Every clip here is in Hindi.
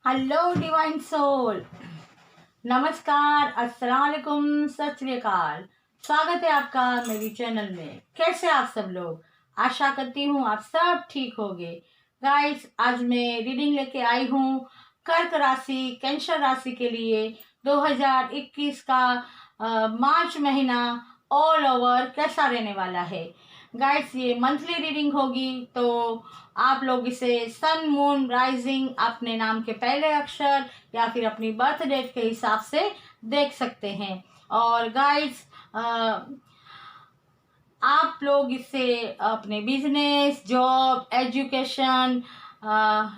हेलो डिवाइन सोल, नमस्कार, अस्सलाम वालेकुम, सत श्री अकाल। स्वागत है आपका मेरी चैनल में। कैसे आप सब लोग? आशा करती हूँ आप सब ठीक होंगे। गाइस, आज मैं रीडिंग लेके आई हूँ कर्क राशि, कैंसर राशि के लिए 2021 का मार्च महीना ऑल ओवर कैसा रहने वाला है। गाइस, ये मंथली रीडिंग होगी, तो आप लोग इसे सन, मून, राइजिंग, अपने नाम के पहले अक्षर या फिर अपनी बर्थ डेट के हिसाब से देख सकते हैं। और गाइस, आप लोग इससे अपने business, job, education,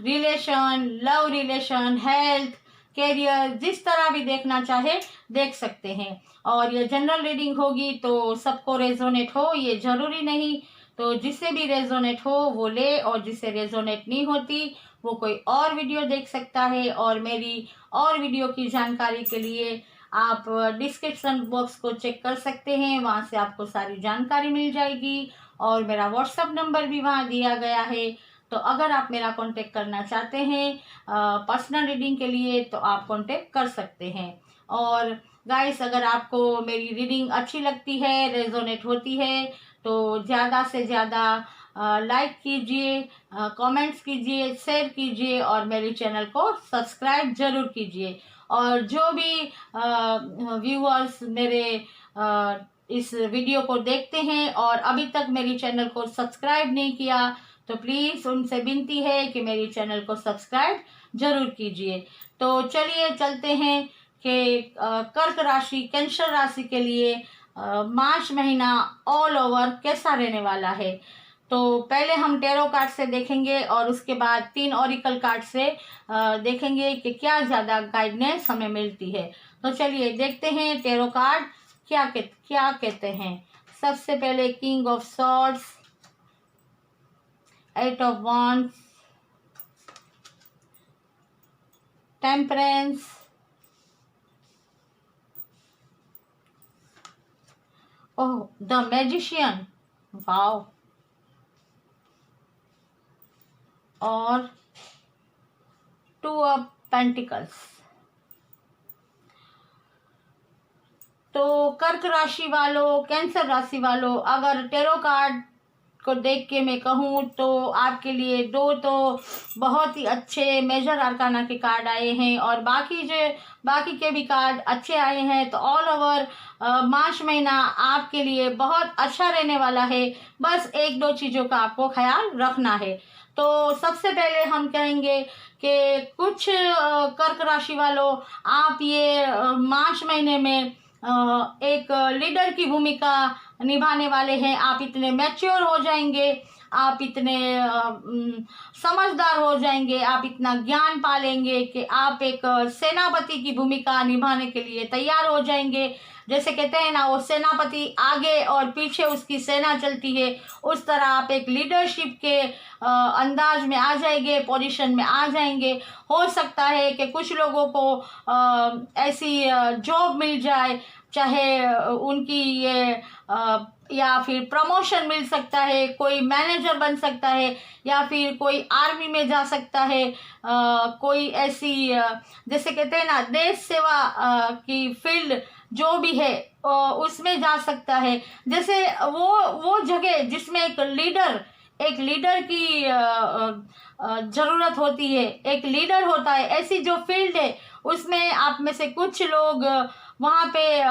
relation, love relation, health, career, जिस तरह भी देखना चाहे देख सकते हैं। और ये जनरल रीडिंग होगी, तो सबको रेजोनेट हो ये जरूरी नहीं। तो जिससे भी रेजोनेट हो वो ले, और जिससे रेजोनेट नहीं होती वो कोई और वीडियो देख सकता है। और मेरी और वीडियो की जानकारी के लिए आप डिस्क्रिप्शन बॉक्स को चेक कर सकते हैं, वहाँ से आपको सारी जानकारी मिल जाएगी। और मेरा व्हाट्सएप नंबर भी वहाँ दिया गया है, तो अगर आप मेरा कांटेक्ट करना चाहते हैं पर्सनल रीडिंग के लिए तो आप कांटेक्ट कर सकते हैं। और गाइस, अगर आपको मेरी रीडिंग अच्छी लगती है, रेजोनेट होती है, तो ज़्यादा से ज़्यादा लाइक कीजिए, कमेंट्स कीजिए, शेयर कीजिए और मेरे चैनल को सब्सक्राइब जरूर कीजिए। और जो भी व्यूअर्स मेरे इस वीडियो को देखते हैं और अभी तक मेरी चैनल को सब्सक्राइब नहीं किया, तो प्लीज़ उनसे विनती है कि मेरी चैनल को सब्सक्राइब जरूर कीजिए। तो चलिए चलते हैं कि कर्क राशि, कैंसर राशि के लिए मार्च महीना ऑल ओवर कैसा रहने वाला है। तो पहले हम टेरो कार्ड से देखेंगे और उसके बाद 3 ऑरिकल कार्ड से देखेंगे कि क्या ज़्यादा गाइडेंस हमें मिलती है। तो चलिए देखते हैं टेरो कार्ड क्या कहते हैं। सबसे पहले king of swords, 8 of wands, temperance, oh the magician, wow, और 2 ऑफ पेंटिकल्स। तो कर्क राशि वालों, कैंसर राशि वालों, अगर टेरो कार्ड को देख के मैं कहूँ तो आपके लिए 2 तो बहुत ही अच्छे मेजर आर्काना के कार्ड आए हैं, और बाकी के भी कार्ड अच्छे आए हैं। तो ऑल ओवर मार्च महीना आपके लिए बहुत अच्छा रहने वाला है। बस 1-2 चीज़ों का आपको ख्याल रखना है। तो सबसे पहले हम कहेंगे कि कुछ कर्क राशि वालों, आप ये मार्च महीने में एक लीडर की भूमिका निभाने वाले हैं। आप इतने मैच्योर हो जाएंगे, आप इतने समझदार हो जाएंगे, आप इतना ज्ञान पालेंगे कि आप एक सेनापति की भूमिका निभाने के लिए तैयार हो जाएंगे। जैसे कहते हैं ना, वो सेनापति आगे और पीछे उसकी सेना चलती है, उस तरह आप एक लीडरशिप के अंदाज में आ जाएंगे, पोजीशन में आ जाएंगे। हो सकता है कि कुछ लोगों को ऐसी जॉब मिल जाए, चाहे उनकी ये या फिर प्रमोशन मिल सकता है, कोई मैनेजर बन सकता है, या फिर कोई आर्मी में जा सकता है, कोई ऐसी जैसे कहते हैं ना देश सेवा की फील्ड जो भी है उसमें जा सकता है। जैसे वो जगह जिसमें एक लीडर की जरूरत होती है, एक लीडर होता है, ऐसी जो फील्ड है उसमें आप में से कुछ लोग वहाँ पे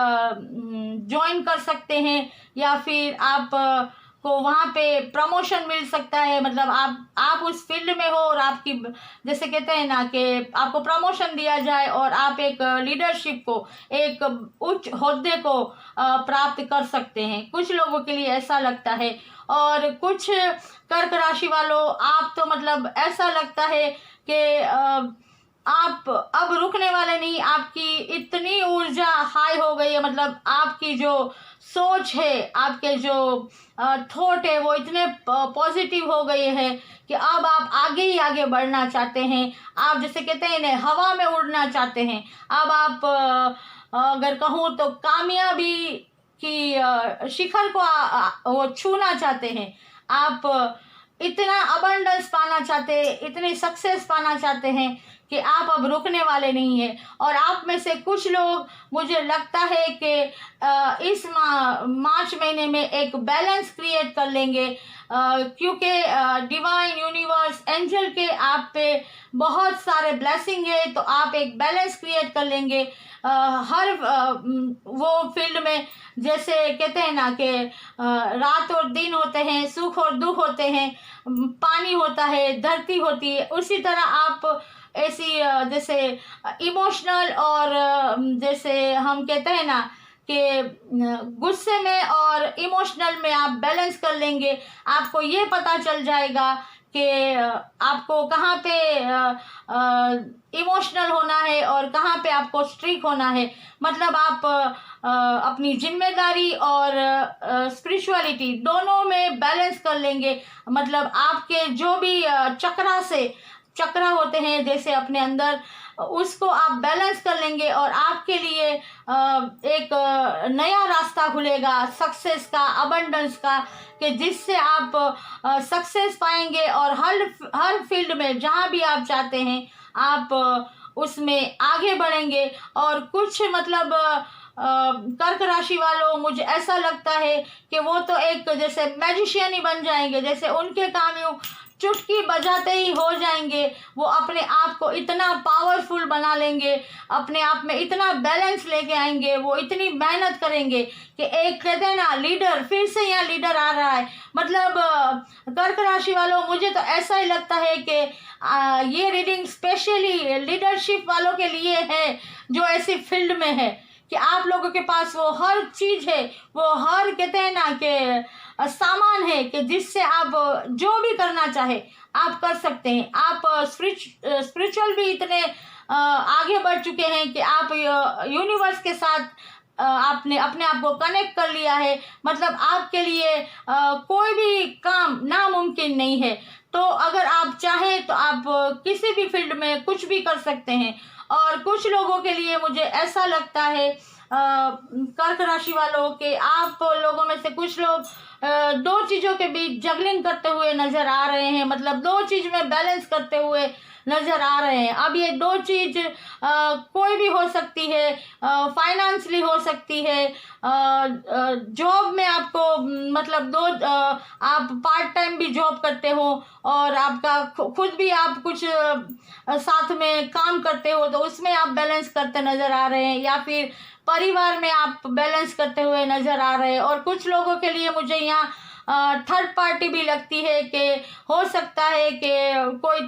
ज्वाइन कर सकते हैं, या फिर आप को वहाँ पे प्रमोशन मिल सकता है। मतलब आप उस फील्ड में हो और आपकी, जैसे कहते हैं ना कि आपको प्रमोशन दिया जाए और आप एक लीडरशिप को, एक उच्च ओहदे को प्राप्त कर सकते हैं। कुछ लोगों के लिए ऐसा लगता है। और कुछ कर्क राशि वालों, आप तो मतलब ऐसा लगता है कि आप अब रुकने वाले नहीं, आपकी इतनी ऊर्जा हाई हो गई है। मतलब आपकी जो सोच है, आपके जो थॉट है, वो इतने पॉजिटिव हो गए हैं कि अब आप आगे ही आगे बढ़ना चाहते हैं। आप जैसे कहते हैं ना, हवा में उड़ना चाहते हैं। अब आप अगर कहूँ तो कामयाबी की शिखर को वो छूना चाहते हैं। आप इतना अबंडेंस पाना चाहते हैं, इतनी सक्सेस पाना चाहते हैं कि आप अब रुकने वाले नहीं हैं। और आप में से कुछ लोग, मुझे लगता है कि इस मार्च महीने में एक बैलेंस क्रिएट कर लेंगे, क्योंकि डिवाइन यूनिवर्स एंजल के आप पे बहुत सारे ब्लेसिंग है, तो आप एक बैलेंस क्रिएट कर लेंगे हर वो फील्ड में। जैसे कहते हैं ना कि रात और दिन होते हैं, सुख और दुख होते हैं, पानी होता है, धरती होती है, उसी तरह आप ऐसी जैसे इमोशनल और जैसे हम कहते हैं ना कि गुस्से में और इमोशनल में आप बैलेंस कर लेंगे। आपको ये पता चल जाएगा कि आपको कहाँ पे इमोशनल होना है और कहाँ पे आपको स्ट्रिक्ट होना है। मतलब आप अपनी जिम्मेदारी और स्पिरिचुअलिटी दोनों में बैलेंस कर लेंगे। मतलब आपके जो भी चक्रा होते हैं जैसे अपने अंदर, उसको आप बैलेंस कर लेंगे और आपके लिए एक नया रास्ता खुलेगा सक्सेस का, अबंडेंस का, कि जिससे आप सक्सेस पाएंगे और हर फील्ड में जहाँ भी आप चाहते हैं आप उसमें आगे बढ़ेंगे। और कुछ मतलब कर्क राशि वालों, मुझे ऐसा लगता है कि वो तो एक जैसे मैजिशियन ही बन जाएंगे, जैसे उनके काम यूँ चुटकी बजाते ही हो जाएंगे। वो अपने आप को इतना पावरफुल बना लेंगे, अपने आप में इतना बैलेंस लेके आएंगे, वो इतनी मेहनत करेंगे कि एक कहते हैं ना लीडर, फिर से यहाँ लीडर आ रहा है। मतलब कर्क राशि वालों, मुझे तो ऐसा ही लगता है कि ये रीडिंग स्पेशली लीडरशिप वालों के लिए है जो ऐसी फील्ड में है कि आप लोगों के पास वो हर चीज़ है, वो हर कहते हैं ना कि सामान है कि जिससे आप जो भी करना चाहे आप कर सकते हैं। आप स्पिरिचुअल भी इतने आगे बढ़ चुके हैं कि आप यूनिवर्स के साथ आपने अपने आप को कनेक्ट कर लिया है। मतलब आपके लिए कोई भी काम नामुमकिन नहीं है। तो अगर आप चाहें तो आप किसी भी फील्ड में कुछ भी कर सकते हैं। और कुछ लोगों के लिए मुझे ऐसा लगता है कर्क राशि वालों के, आप लोगों में से कुछ लोग दो चीज़ों के बीच जगलिंग करते हुए नजर आ रहे हैं। मतलब दो चीज़ में बैलेंस करते हुए नजर आ रहे हैं। अब ये दो चीज़ कोई भी हो सकती है, फाइनेंशियली हो सकती है, जॉब में आपको मतलब आप पार्ट टाइम भी जॉब करते हो और आपका खुद भी आप कुछ साथ में काम करते हो, तो उसमें आप बैलेंस करते नजर आ रहे हैं, या फिर परिवार में आप बैलेंस करते हुए नजर आ रहे हैं। और कुछ लोगों के लिए मुझे यहाँ थर्ड पार्टी भी लगती है कि हो सकता है कि कोई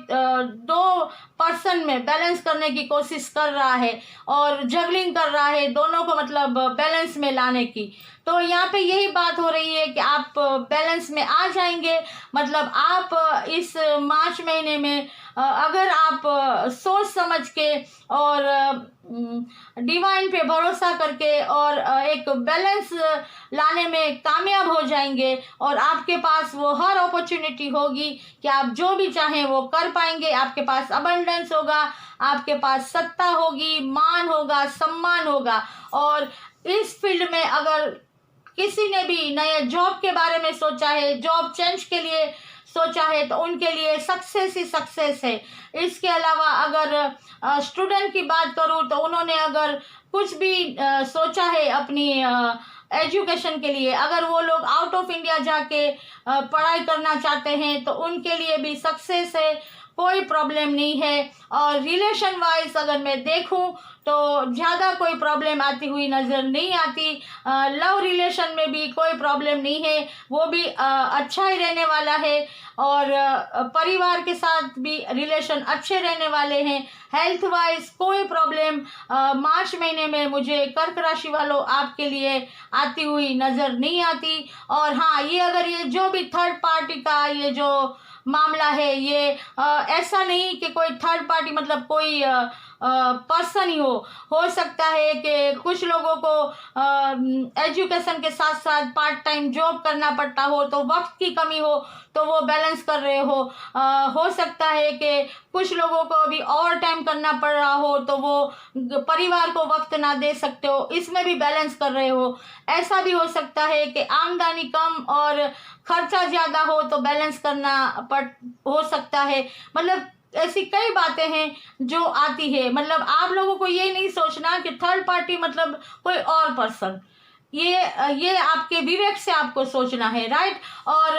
दो पर्सन में बैलेंस करने की कोशिश कर रहा है और जगलिंग कर रहा है, दोनों को मतलब बैलेंस में लाने की। तो यहाँ पे यही बात हो रही है कि आप बैलेंस में आ जाएंगे। मतलब आप इस मार्च महीने में अगर आप सोच समझ के और डिवाइन पे भरोसा करके और एक बैलेंस लाने में कामयाब हो जाएंगे, और आपके पास वो हर अपॉर्चुनिटी होगी कि आप जो भी चाहें वो कर पाएंगे। आपके पास अबंडेंस होगा, आपके पास सत्ता होगी, मान होगा, सम्मान होगा। और इस फील्ड में अगर किसी ने भी नए जॉब के बारे में सोचा है, जॉब चेंज के लिए सोचा है, तो उनके लिए सक्सेस ही सक्सेस है। इसके अलावा अगर स्टूडेंट की बात करूं तो उन्होंने अगर कुछ भी सोचा है अपनी एजुकेशन के लिए, अगर वो लोग आउट ऑफ इंडिया जाके पढ़ाई करना चाहते हैं तो उनके लिए भी सक्सेस है, कोई प्रॉब्लम नहीं है। और रिलेशन वाइज अगर मैं देखूं तो ज़्यादा कोई प्रॉब्लम आती हुई नज़र नहीं आती। लव रिलेशन में भी कोई प्रॉब्लम नहीं है, वो भी अच्छा ही रहने वाला है। और परिवार के साथ भी रिलेशन अच्छे रहने वाले हैं। हेल्थ वाइज कोई प्रॉब्लम मार्च महीने में मुझे कर्क राशि वालों आपके लिए आती हुई नज़र नहीं आती। और हाँ, ये अगर ये जो भी थर्ड पार्टी का ये जो मामला है, ये ऐसा नहीं कि कोई थर्ड पार्टी मतलब कोई पर्सन ही हो सकता है कि कुछ लोगों को एजुकेशन के साथ साथ पार्ट टाइम जॉब करना पड़ता हो, तो वक्त की कमी हो तो वो बैलेंस कर रहे हो सकता है कि कुछ लोगों को अभी और टाइम करना पड़ रहा हो तो वो परिवार को वक्त ना दे सकते हो, इसमें भी बैलेंस कर रहे हो। ऐसा भी हो सकता है कि आमदनी कम और खर्चा ज़्यादा हो तो बैलेंस करना हो सकता है। मतलब ऐसी कई बातें हैं जो आती है। मतलब आप लोगों को ये नहीं सोचना कि थर्ड पार्टी मतलब कोई और पर्सन, ये आपके विवेक से आपको सोचना है, राइट। और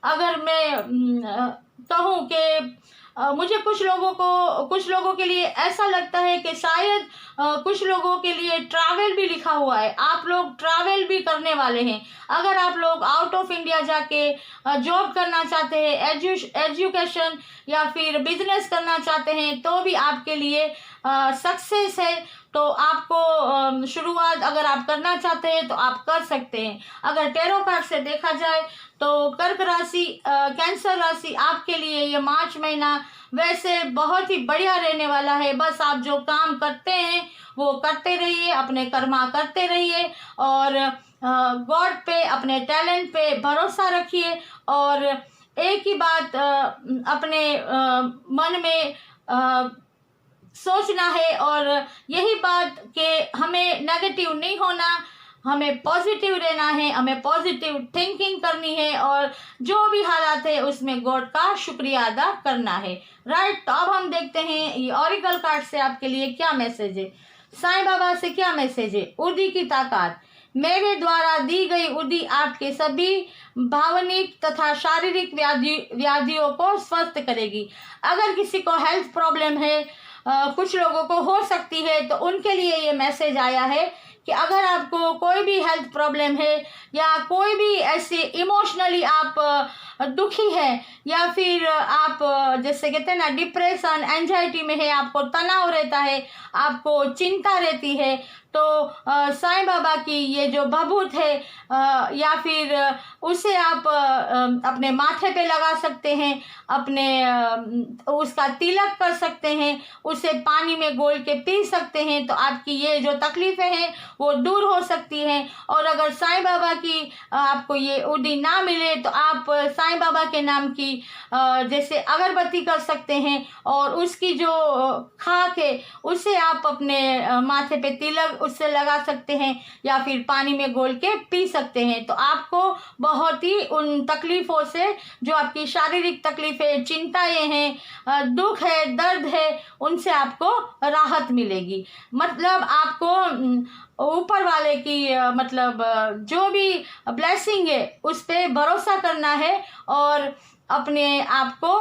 अगर मैं कहूँ कि मुझे कुछ लोगों के लिए ऐसा लगता है कि शायद कुछ लोगों के लिए ट्रैवल भी लिखा हुआ है, आप लोग ट्रैवल भी करने वाले हैं। अगर आप लोग आउट ऑफ इंडिया जाके जॉब करना चाहते हैं, एजुकेशन या फिर बिजनेस करना चाहते हैं तो भी आपके लिए सक्सेस है। तो आपको शुरुआत अगर आप करना चाहते हैं तो आप कर सकते हैं। अगर टैरो कार्ड से देखा जाए तो कर्क राशि, कैंसर राशि, आपके लिए ये मार्च महीना वैसे बहुत ही बढ़िया रहने वाला है। बस आप जो काम करते हैं वो करते रहिए, अपने कर्मा करते रहिए और गॉड पे, अपने टैलेंट पे भरोसा रखिए। और एक ही बात अपने मन में सोचना है और यही बात कि हमें नेगेटिव नहीं होना, हमें पॉजिटिव रहना है, हमें पॉजिटिव थिंकिंग करनी है और जो भी हालात है उसमें गॉड का शुक्रिया अदा करना है, राइट। तो अब हम देखते हैं ये ऑरिकल कार्ड से आपके लिए क्या मैसेज है, साईं बाबा से क्या मैसेज है। उर्दी की ताकत, मेरे द्वारा दी गई उर्दी आपके सभी भावनिक तथा शारीरिक व्याधियों को स्वस्थ करेगी। अगर किसी को हेल्थ प्रॉब्लम है, कुछ लोगों को हो सकती है, तो उनके लिए ये मैसेज आया है कि अगर आपको कोई भी हेल्थ प्रॉब्लम है या कोई भी ऐसे इमोशनली आप दुखी है या फिर आप जैसे कहते हैं ना डिप्रेशन, एंजाइटी में है, आपको तनाव रहता है, आपको चिंता रहती है, तो साईं बाबा की ये जो भभूत है या फिर उसे आप अपने माथे पे लगा सकते हैं, अपने उसका तिलक कर सकते हैं, उसे पानी में घोल के पी सकते हैं, तो आपकी ये जो तकलीफें हैं वो दूर हो सकती हैं। और अगर साईं बाबा की आपको ये उर्दी ना मिले तो आप साईं बाबा के नाम की जैसे अगरबत्ती कर सकते हैं और उसकी जो खाक है उसे आप अपने माथे पे तिलक उससे लगा सकते हैं या फिर पानी में घोल के पी सकते हैं। तो आपको बहुत ही उन तकलीफों से, जो आपकी शारीरिक तकलीफें, चिंताएं हैं, दुख है, दर्द है, उनसे आपको राहत मिलेगी। मतलब आपको ऊपर वाले की मतलब जो भी ब्लेसिंग है उस पर भरोसा करना है और अपने आप को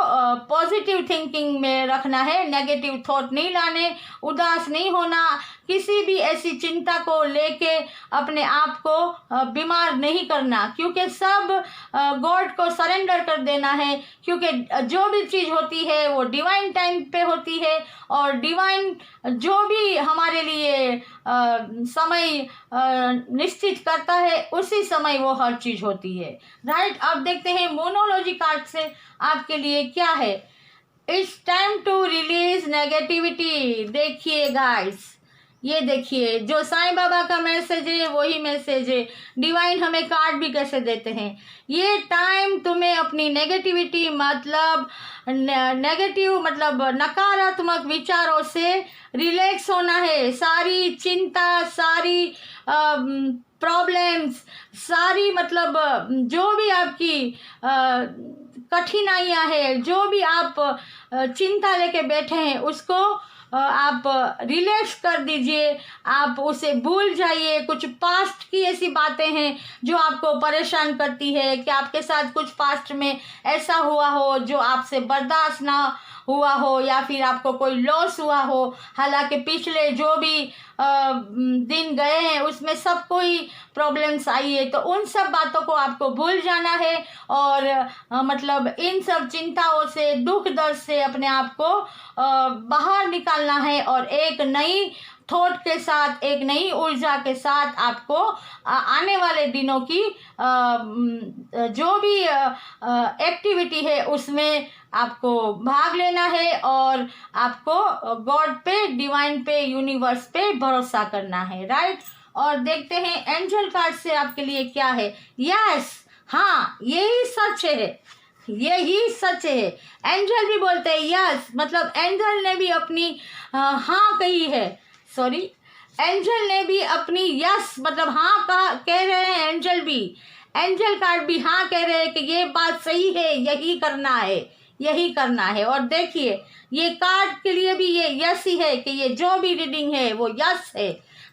पॉजिटिव थिंकिंग में रखना है, नेगेटिव थॉट नहीं लाने, उदास नहीं होना, किसी भी ऐसी चिंता को लेके अपने आप को बीमार नहीं करना, क्योंकि सब गॉड को सरेंडर कर देना है। क्योंकि जो भी चीज़ होती है वो डिवाइन टाइम पे होती है और डिवाइन जो भी हमारे लिए समय निश्चित करता है उसी समय वो हर चीज़ होती है, राइट। अब देखते हैं मोनोलॉजी कार्ड से आपके लिए क्या है। It's time to release negativity. देखिए गाइस, ये देखिए जो साईं बाबा का मैसेज है वही मैसेज है। डिवाइन हमें कार्ड भी कैसे देते हैं, ये टाइम तुम्हें अपनी नेगेटिविटी मतलब नेगेटिव मतलब नकारात्मक विचारों से रिलैक्स होना है। सारी चिंता, सारी प्रॉब्लम्स, सारी मतलब जो भी आपकी कठिनाइयाँ है, जो भी आप चिंता लेके बैठे हैं उसको आप रिलैक्स कर दीजिए, आप उसे भूल जाइए। कुछ पास्ट की ऐसी बातें हैं जो आपको परेशान करती है कि आपके साथ कुछ पास्ट में ऐसा हुआ हो जो आपसे बर्दाश्त ना हुआ हो या फिर आपको कोई लॉस हुआ हो। हालांकि पिछले जो भी दिन गए हैं उसमें सब कोई प्रॉब्लम्स आई है, तो उन सब बातों को आपको भूल जाना है और मतलब इन सब चिंताओं से, दुख दर्द से अपने आप को बाहर निकालना है और एक नई थॉट के साथ, एक नई ऊर्जा के साथ आपको आने वाले दिनों की जो भी एक्टिविटी है उसमें आपको भाग लेना है और आपको गॉड पे, डिवाइन पे, यूनिवर्स पे भरोसा करना है, राइट। और देखते हैं एंजल कार्ड से आपके लिए क्या है। यस, हाँ, यही सच है, यही सच है। एंजल भी बोलते हैं यस, मतलब एंजल ने भी अपनी हाँ कही है, सॉरी, एंजल ने भी अपनी यस मतलब हाँ कह रहे हैं। एंजल भी, एंजल कार्ड भी हाँ कह रहे हैं कि ये बात सही है, यही करना है, यही करना है। और देखिए ये कार्ड के लिए भी ये यस ही है कि ये जो भी रीडिंग है वो यस है।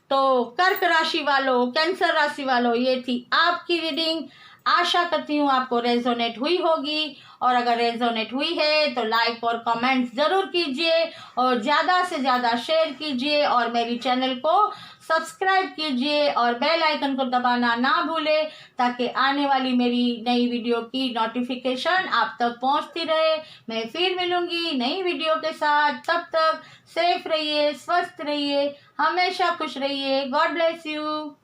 तो कर्क राशि वालों, कैंसर राशि वालों, ये थी आपकी रीडिंग। आशा करती हूँ आपको रेजोनेट हुई होगी, और अगर रेजोनेट हुई है तो लाइक और कमेंट ज़रूर कीजिए और ज़्यादा से ज़्यादा शेयर कीजिए और मेरी चैनल को सब्सक्राइब कीजिए और बेल आइकन को दबाना ना भूलें, ताकि आने वाली मेरी नई वीडियो की नोटिफिकेशन आप तक पहुंचती रहे। मैं फिर मिलूंगी नई वीडियो के साथ, तब तक सेफ रहिए, स्वस्थ रहिए, हमेशा खुश रहिए। God bless you.